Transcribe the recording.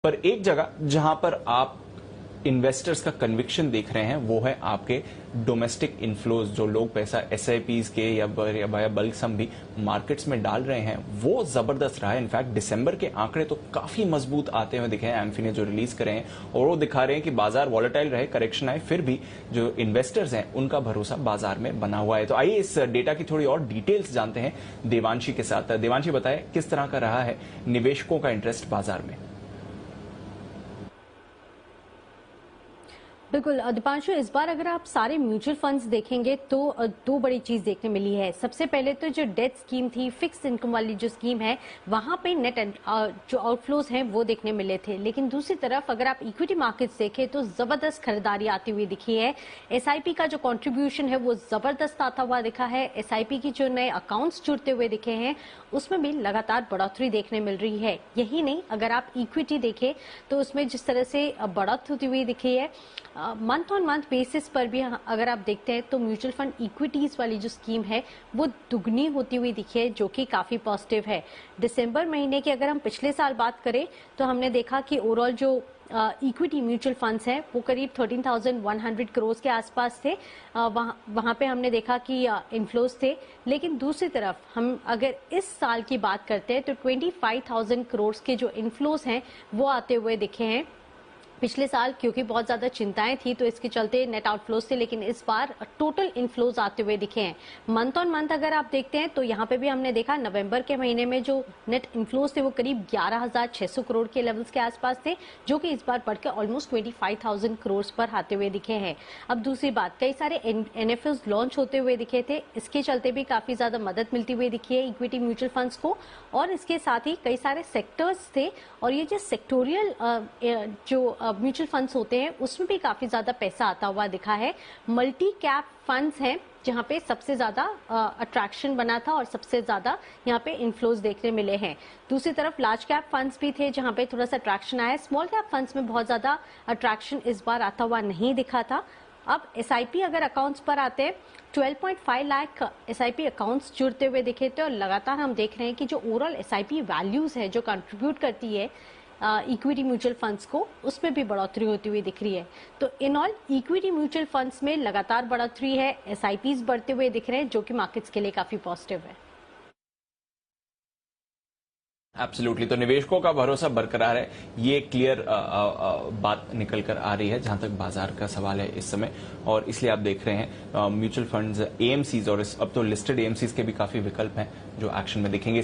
पर एक जगह जहां पर आप इन्वेस्टर्स का कन्विक्शन देख रहे हैं वो है आपके डोमेस्टिक इन्फ्लोज, जो लोग पैसा एसआईपीज के या बल्क सम भी मार्केट्स में डाल रहे हैं, वो जबरदस्त रहा है। इनफैक्ट दिसंबर के आंकड़े तो काफी मजबूत आते हुए दिखे हैं, एमफी ने जो रिलीज करे हैं, और वो दिखा रहे हैं कि बाजार वॉलेटाइल रहे, करेक्शन आए, फिर भी जो इन्वेस्टर्स हैं उनका भरोसा बाजार में बना हुआ है। तो आइए इस डेटा की थोड़ी और डिटेल्स जानते हैं देवांशी के साथ। देवांशी, बताएं किस तरह का रहा है निवेशकों का इंटरेस्ट बाजार में। बिल्कुल दीपांशु, इस बार अगर आप सारे म्यूचुअल फंड्स देखेंगे तो दो बड़ी चीज देखने मिली है। सबसे पहले तो जो डेट स्कीम थी, फिक्स इनकम वाली जो स्कीम है, वहां पे नेट जो आउटफ्लोज हैं वो देखने मिले थे। लेकिन दूसरी तरफ अगर आप इक्विटी मार्केट्स देखें तो जबरदस्त खरीदारी आती हुई दिखी है। एसआईपी का जो कॉन्ट्रीब्यूशन है वो जबरदस्त आता हुआ दिखा है। एसआईपी की जो नए अकाउंट्स जुड़ते हुए दिखे हैं उसमें भी लगातार बढ़ोतरी देखने मिल रही है। यही नहीं, अगर आप इक्विटी देखें तो उसमें जिस तरह से बढ़त होती हुई दिखी है, मंथ ऑन मंथ बेसिस पर भी अगर आप देखते हैं तो म्यूचुअल फंड इक्विटीज वाली जो स्कीम है वो दुगनी होती हुई दिखी है, जो कि काफी पॉजिटिव है। दिसंबर महीने की अगर हम पिछले साल बात करें तो हमने देखा कि ओवरऑल जो इक्विटी म्यूचुअल फंड्स हैं वो करीब 13,100 करोड़ के आसपास थे। वहां पे हमने देखा कि इनफ्लोज थे। लेकिन दूसरी तरफ हम अगर इस साल की बात करते हैं तो 25,000 करोड़ के जो इनफ्लोज हैं वो आते हुए दिखे हैं। पिछले साल क्योंकि बहुत ज्यादा चिंताएं थी तो इसके चलते नेट आउटफ्लोज थे, लेकिन इस बार टोटल इनफ्लोज आते हुए दिखे हैं। मंथ ऑन मंथ अगर आप देखते हैं तो यहाँ पे भी हमने देखा नवंबर के महीने में जो नेट इनफ्लोज थे वो करीब 11,600 करोड़ के लेवल्स के आसपास थे, जो कि इस बार बढ़ के ऑलमोस्ट 25,000 करोड़ पर आते हुए दिखे हैं। अब दूसरी बात, कई सारे एनएफओज लॉन्च होते हुए दिखे थे, इसके चलते भी काफी ज्यादा मदद मिलती हुई दिखी है इक्विटी म्यूचुअल फंड्स को। और इसके साथ ही कई सारे सेक्टर्स थे, और ये जो सेक्टोरियल जो म्यूचुअल फंड्स होते हैं उसमें भी काफी ज्यादा पैसा आता हुआ दिखा है। मल्टी कैप फंड्स हैं जहां पे सबसे ज्यादा अट्रैक्शन बना था और सबसे ज्यादा यहाँ पे इनफ्लोज देखने मिले हैं। दूसरी तरफ लार्ज कैप फंड्स भी थे जहां पे थोड़ा सा अट्रैक्शन आया। स्मॉल कैप फंड्स में बहुत ज्यादा अट्रैक्शन इस बार आता हुआ नहीं दिखा था। अब एसआईपी अगर अकाउंट्स पर आते हैं, 12.5 लाख एसआईपी अकाउंट्स जुड़ते हुए दिखे थे, और लगातार हम देख रहे हैं कि जो ओवरऑल एसआईपी वैल्यूज है जो कंट्रीब्यूट करती है इक्विटी म्यूचुअल फंड्स को, उसमें भी बढ़ोतरी होती हुई दिख रही है। तो in all equity mutual funds में लगातार बढ़ोतरी है, एसआईपीज बढ़ते हुए दिख रहे हैं, जो कि मार्केट्स के लिए काफी पॉजिटिव है। एब्सोल्युटली, तो निवेशकों का भरोसा बरकरार है, ये क्लियर बात निकल कर आ रही है जहां तक बाजार का सवाल है इस समय। और इसलिए आप देख रहे हैं म्यूचुअल फंड्स, एएमसीज, और अब तो लिस्टेड एएमसीज के भी काफी विकल्प हैं जो एक्शन में दिखेंगे।